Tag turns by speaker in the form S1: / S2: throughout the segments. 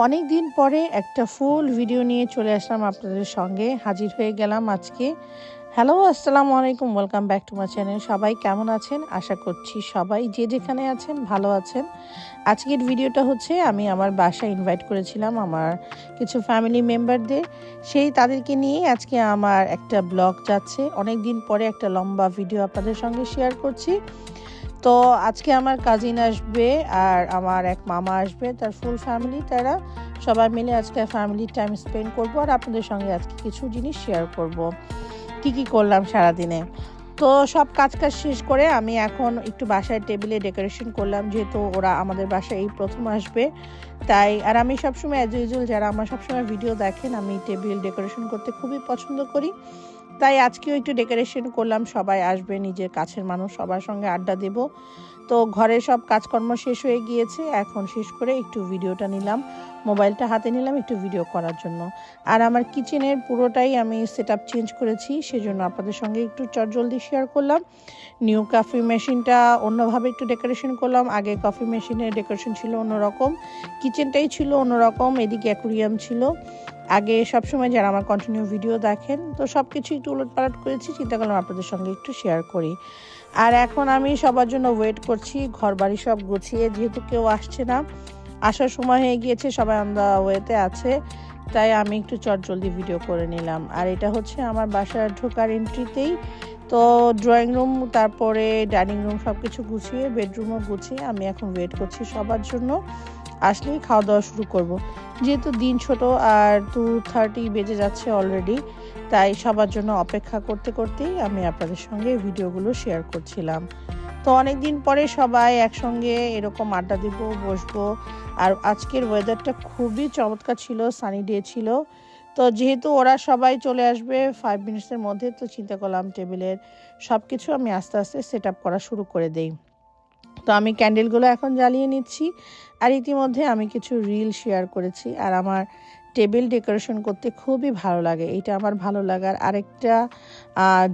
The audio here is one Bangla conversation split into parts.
S1: অনেক দিন পরে একটা ফুল ভিডিও নিয়ে চলে আসলাম আপনাদের সঙ্গে হাজির হয়ে গেলাম আজকে। হ্যালো, আসসালামু আলাইকুম, welcome back to my channel. সবাই কেমন আছেন? আশা করছি সবাই যে যেখানে আছেন ভালো আছেন। আজকের ভিডিওটা হচ্ছে আমি আমার বাসায় ইনভাইট করেছিলাম আমার কিছু ফ্যামিলি মেম্বারদের, তাদেরকে নিয়ে আজকে আমার একটা ব্লগ যাচ্ছে। অনেক দিন পরে একটা লম্বা ভিডিও আপনাদের সঙ্গে শেয়ার করছি। তো আজকে আমার কাজিন আসবে আর আমার এক মামা আসবে, তার ফুল ফ্যামিলি, তারা সবাই মিলে আজকে ফ্যামিলি টাইম স্পেন্ড করব আর আপনাদের সঙ্গে আজকে কিছু জিনিস শেয়ার করব কি করলাম সারাদিনে। তো সব কাজ শেষ করে আমি এখন একটু বাসায় টেবিলে ডেকোরেশন করলাম, যেহেতু ওরা আমাদের বাসায় এই প্রথম আসবে তাই। আর আমি সবসময় অ্যাজ ইউজুয়াল, যারা আমার সবসময় ভিডিও দেখেন, আমি টেবিল ডেকোরেশন করতে খুবই পছন্দ করি, তাই আজকেও একটু ডেকোরেশন করলাম। সবাই আসবে, নিজের কাছের মানুষ, সবার সঙ্গে আড্ডা দেব। তো ঘরের সব কাজকর্ম শেষ হয়ে গিয়েছে, এখন শেষ করে একটু ভিডিওটা নিলাম, মোবাইলটা হাতে নিলাম একটু ভিডিও করার জন্য। আর আমার কিচেনের পুরোটাই আমি সেটআপ চেঞ্জ করেছি, সেজন্য আপনাদের সঙ্গে একটু চটজলদি শেয়ার করলাম। নিউ কফি মেশিনটা অন্যভাবে একটু ডেকোরেশন করলাম। আগে কফি মেশিনের ডেকোরেশন ছিল অন্যরকম, কিচেনটাই ছিল অন্যরকম, এদিকে অ্যাকুরিয়াম ছিল। আগে সবসময় যারা আমার কন্টিনিউ ভিডিও দেখেন, তো সব কিছু একটু উলটপালট করেছি, চিন্তা করলাম আপনাদের সঙ্গে একটু শেয়ার করি। আর এখন আমি সবার জন্য ওয়েট করছি, ঘর বাড়ি সব গুছিয়ে, যেহেতু কেউ আসছে না, আসার সময় হয়ে গিয়েছে, সবাই অন দ্য ওয়েতে আছে, তাই আমি একটু চটজলদি ভিডিও করে নিলাম। আর এটা হচ্ছে আমার বাসার ঢোকার এন্ট্রিতেই। তো ড্রয়িং রুম, তারপরে ডাইনিং রুম সব কিছু গুছিয়ে, বেডরুমও গুছিয়ে আমি এখন ওয়েট করছি সবার জন্য, আসলেই খাওয়া দাওয়া শুরু করব। যেহেতু দিন ছোট আর 2:30 বেজে যাচ্ছে অলরেডি, তাই সবার জন্য অপেক্ষা করতে করতেই আমি আপনাদের সঙ্গে ভিডিওগুলো শেয়ার করছিলাম। তো অনেক দিন পরে সবাই একসঙ্গে এরকম আড্ডা দিব, বসবো। আর আজকের ওয়েদারটা খুবই চমৎকার ছিল, সানি ডে ছিল। তো যেহেতু ওরা সবাই চলে আসবে 5 মিনিটসের মধ্যে, তো চিন্তা করলাম টেবিলের সব কিছু আমি আস্তে আস্তে সেট আপ করা শুরু করে দেই। তো আমি ক্যান্ডেলগুলো এখন জ্বালিয়ে নিচ্ছি। আর ইতিমধ্যে আমি কিছু রিল শেয়ার করেছি। আর আমার টেবিল ডেকোরেশন করতে খুবই ভালো লাগে, এটা আমার ভালো লাগার আরেকটা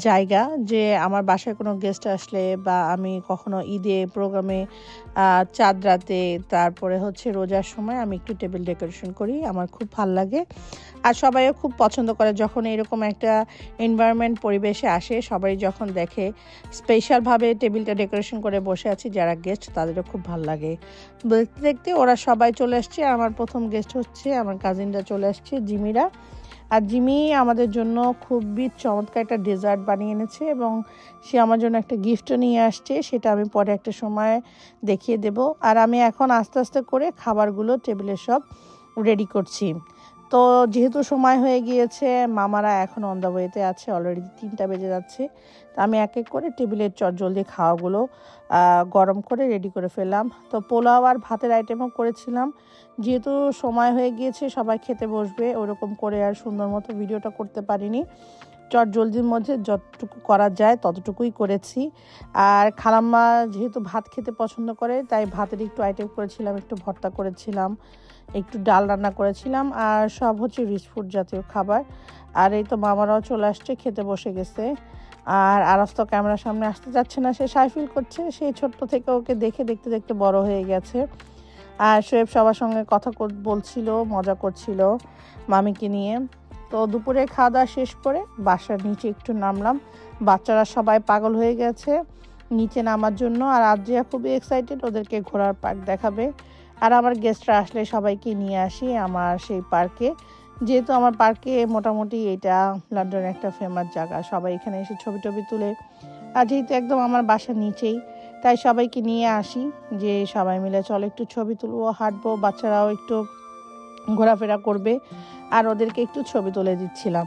S1: জায়গা। যে আমার বাসায় কোনো গেস্ট আসলে, বা আমি কখনো ঈদে প্রোগ্রামে, চাঁদ রাতে, তারপরে হচ্ছে রোজার সময় আমি একটু টেবিল ডেকোরেশন করি, আমার খুব ভালো লাগে। আর সবাইও খুব পছন্দ করে যখন এরকম একটা এনভায়রনমেন্ট পরিবেশে আসে, সবাই যখন দেখে স্পেশালভাবে টেবিলটা ডেকোরেশন করে বসে আছি, যারা গেস্ট তাদেরও খুব ভালো লাগে। দেখতে দেখতে ওরা সবাই চলে আসছে। আমার প্রথম গেস্ট হচ্ছে আমার কাজিনরা চলে আসছে, জিমিরা। আর জিমি আমাদের জন্য খুবই চমৎকার একটা ডেজার্ট বানিয়ে এনেছে, এবং সে আমার জন্য একটা গিফটও নিয়ে আসছে, সেটা আমি পরে একটা সময় দেখিয়ে দেব। আর আমি এখন আস্তে আস্তে করে খাবারগুলো টেবিলে সব রেডি করছি। তো যেহেতু সময় হয়ে গিয়েছে, মামারা এখন অন দ্য ওয়েতে আছে, অলরেডি 3টা বেজে যাচ্ছে। তো আমি এক এক করে টেবিলের চটজলদি খাওয়াগুলো গরম করে রেডি করে ফেললাম। তো পোলাও আর ভাতের আইটেমও করেছিলাম, যেহেতু সময় হয়ে গিয়েছে সবাই খেতে বসবে, ওরকম করে আর সুন্দর মতো ভিডিওটা করতে পারিনি। চটজলদির মধ্যে যতটুকু করা যায় ততটুকুই করেছি। আর খালাম্মা যেহেতু ভাত খেতে পছন্দ করে, তাই ভাতের একটু আইটেম করেছিলাম, একটু ভর্তা করেছিলাম, একটু ডাল রান্না করেছিলাম, আর সব হচ্ছে রিচ ফুড জাতীয় খাবার। আর এই তো মামারাও চলে আসছে, খেতে বসে গেছে। আর আরাফ তো ক্যামেরার সামনে আসতে যাচ্ছে না, সে শাই ফিল করছে, সেই ছোট্ট থেকে ওকে দেখে দেখতে দেখতে বড় হয়ে গেছে। আর শোয়েব সবার সঙ্গে কথা বলছিল, মজা করছিল মামিকে নিয়ে। তো দুপুরে খাওয়া দাওয়া শেষ করে বাসার নিচে একটু নামলাম, বাচ্চারা সবাই পাগল হয়ে গেছে নিচে নামার জন্য। আর আদ্রিয়া খুবই এক্সাইটেড, ওদেরকে ঘোড়ার পার্ক দেখাবে। আর আমার গেস্টরা আসলে সবাইকে নিয়ে আসি আমার সেই পার্কে, যেহেতু আমার পার্কে মোটামুটি এটা লন্ডনের একটা ফেমাস জায়গা, সবাই এখানে এসে ছবি টবি তুলে। আর যেহেতু একদম আমার বাসার নিচেই, তাই সবাইকে নিয়ে আসি, যে সবাই মিলে চলো একটু ছবি তুলবো, হাঁটবো, বাচ্চারাও একটু ঘোরাফেরা করবে। আর ওদেরকে একটু ছবি তুলে দিচ্ছিলাম।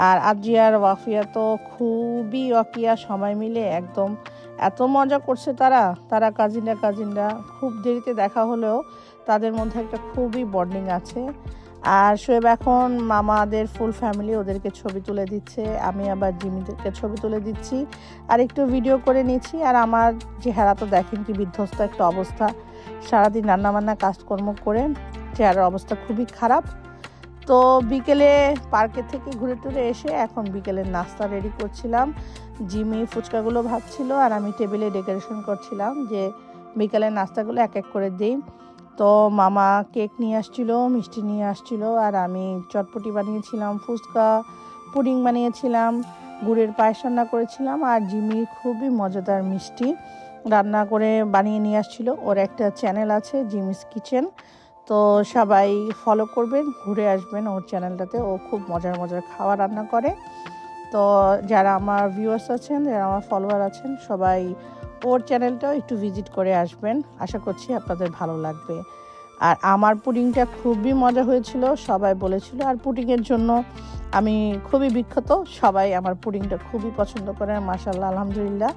S1: আর আদ্রিয়ার ওয়াফিয়া তো খুবই ওয়াকিয়া, সবাই মিলে একদম এত মজা করছে তারা কাজিনরা খুব দেরিতে দেখা হলেও তাদের মধ্যে একটা খুবই বন্ডিং আছে। আর শোয়েব এখন মামাদের ফুল ফ্যামিলি, ওদেরকে ছবি তুলে দিচ্ছে, আমি আবার জিমিদেরকে ছবি তুলে দিচ্ছি আর একটু ভিডিও করে নিচ্ছি। আর আমার চেহারা তো দেখেন কি বিধ্বস্ত একটা অবস্থা, সারাদিন রান্নাবান্না কাজকর্ম করে চেহারার অবস্থা খুবই খারাপ। তো বিকেলে পার্কের থেকে ঘুরে টুরে এসে এখন বিকেলের নাস্তা রেডি করছিলাম। জিমি ফুচকাগুলো ভাবছিল আর আমি টেবিলে ডেকোরেশন করছিলাম, যে বিকেলের নাস্তাগুলো এক এক করে দিই। তো মামা কেক নিয়ে আসছিল, মিষ্টি নিয়ে আসছিল, আর আমি চটপটি বানিয়েছিলাম, ফুচকা, পুডিং বানিয়েছিলাম, গুড়ের পায়েস রান্না করেছিলাম। আর জিমি খুবই মজাদার মিষ্টি রান্না করে বানিয়ে নিয়ে আসছিল। ওর একটা চ্যানেল আছে, জিমিস কিচেন, তো সবাই ফলো করবেন, ঘুরে আসবেন ওর চ্যানেলটাতে। ও খুব মজার মজার খাওয়া রান্না করে। তো যারা আমার ভিউয়ার্স আছেন, যারা আমার ফলোয়ার আছেন, সবাই ওর চ্যানেলটাও একটু ভিজিট করে আসবেন। আশা করছি আপনাদের ভালো লাগবে। আর আমার পুডিংটা খুবই মজা হয়েছিল, সবাই বলেছিল। আর পুডিংয়ের জন্য আমি খুবই বিখ্যাত, সবাই আমার পুডিংটা খুবই পছন্দ করে, মাশাআল্লাহ, আলহামদুলিল্লাহ।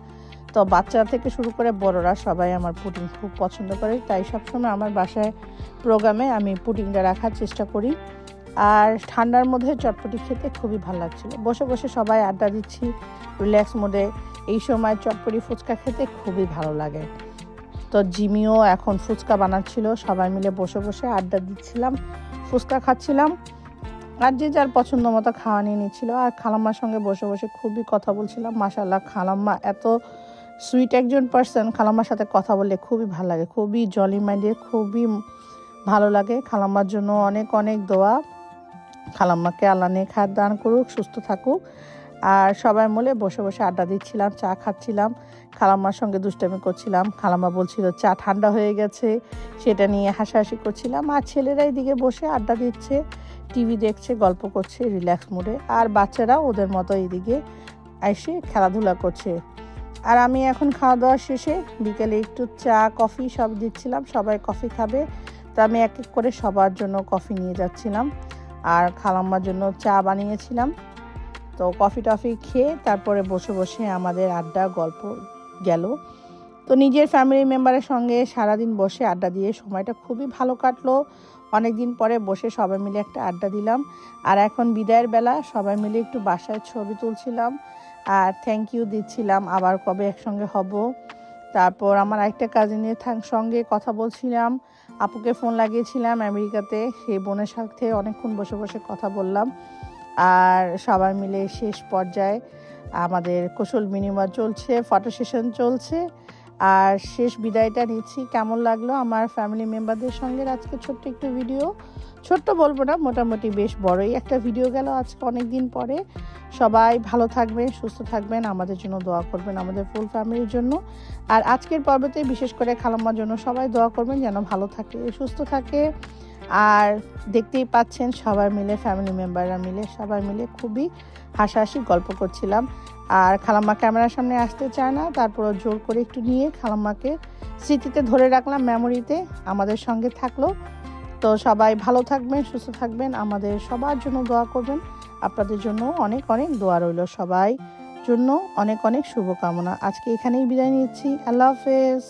S1: তো বাচ্চা থেকে শুরু করে বড়রা সবাই আমার পুডিং খুব পছন্দ করে, তাই সবসময় আমার বাসায় প্রোগ্রামে আমি পুডিংটা রাখার চেষ্টা করি। আর ঠান্ডার মধ্যে চটপটি খেতে খুবই ভালো লাগছিল। বসে বসে সবাই আড্ডা দিচ্ছি রিল্যাক্স মোডে। এই সময় চটপটি ফুচকা খেতে খুবই ভালো লাগে। তো জিমিও এখন ফুচকা বানাচ্ছিল, সবাই মিলে বসে বসে আড্ডা দিচ্ছিলাম, ফুচকা খাচ্ছিলাম, আর যে যার পছন্দ মতো খাওয়া নিয়ে নিচ্ছিল। আর খালাম্মার সঙ্গে বসে বসে খুবই কথা বলছিলাম। মাশাআল্লাহ, খালাম্মা এত সুইট একজন পার্সন, খালাম্মার সাথে কথা বললে খুবই ভালো লাগে, খুবই জলি মাইন্ডের, খুবই ভালো লাগে। খালাম্মার জন্য অনেক অনেক দোয়া, খালাম্মাকে আল্লাহ নেক হায়াত দান করুক, সুস্থ থাকুক। আর সবাই মিলে বসে বসে আড্ডা দিচ্ছিলাম, চা খাচ্ছিলাম, খালাম্মার সঙ্গে দুষ্টামি করছিলাম। খালাম্মা বলছিল চা ঠান্ডা হয়ে গেছে, সেটা নিয়ে হাসাহাসি করছিলাম। আর ছেলেরা এদিকে বসে আড্ডা দিচ্ছে, টিভি দেখছে, গল্প করছে রিল্যাক্স মুডে। আর বাচ্চারা ওদের মতো এদিকে এসে খেলাধুলা করছে। আর আমি এখন খাওয়া দাওয়া শেষে বিকেলে একটু চা কফি সব দিচ্ছিলাম, সবাই কফি খাবে, তো আমি এক এক করে সবার জন্য কফি নিয়ে যাচ্ছিলাম। আর খালাম্মার জন্য চা বানিয়েছিলাম। তো কফি টফি খেয়ে তারপরে বসে বসে আমাদের আড্ডা গল্প গেল। তো নিজের ফ্যামিলি মেম্বারের সঙ্গে সারাদিন বসে আড্ডা দিয়ে সময়টা খুবই ভালো কাটলো। অনেক দিন পরে বসে সবাই মিলে একটা আড্ডা দিলাম। আর এখন বিদায়ের বেলা সবাই মিলে একটু বাসায় ছবি তুলছিলাম আর থ্যাংক ইউ দিচ্ছিলাম, আবার কবে একসঙ্গে হব। তারপর আমার একটা কাজিনের সঙ্গে কথা বলছিলাম, আপুকে ফোন লাগিয়েছিলাম আমেরিকাতে, সেই বোনের সাথে অনেকক্ষণ বসে বসে কথা বললাম। আর সবাই মিলে শেষ পর্যায়ে আমাদের কুশল বিনিময় চলছে, ফটো সেশন চলছে। আর শেষ বিদায়টা নিচ্ছি। কেমন লাগলো আমার ফ্যামিলি মেম্বারদের সঙ্গে আজকে ছোট্ট একটু ভিডিও, ছোট্ট বলবো না, মোটামুটি বেশ বড়ই একটা ভিডিও গেল আজকে অনেক দিন পরে। সবাই ভালো থাকবেন, সুস্থ থাকবেন, আমাদের জন্য দোয়া করবেন, আমাদের ফুল ফ্যামিলির জন্য। আর আজকের পর্বতে বিশেষ করে খালাম্মার জন্য সবাই দোয়া করবেন যেন ভালো থাকে, সুস্থ থাকে। আর দেখতেই পাচ্ছেন সবাই মিলে, ফ্যামিলি মেম্বাররা মিলে, সবাই মিলে খুবই হাসাহাসি গল্প করছিলাম। আর খালাম্মা ক্যামেরার সামনে আসতে চায় না, তারপর জোর করে একটু নিয়ে খালাম্মাকে স্মৃতিতে ধরে রাখলাম, মেমোরিতে আমাদের সঙ্গে থাকলো। তো সবাই ভালো থাকবেন, সুস্থ থাকবেন, আমাদের সবার জন্য দোয়া করবেন। আপনাদের জন্য অনেক অনেক দোয়া রইল, সবাই জন্য অনেক অনেক শুভকামনা। আজকে এখানেই বিদায় নিচ্ছি। আল্লাহ হাফেজ।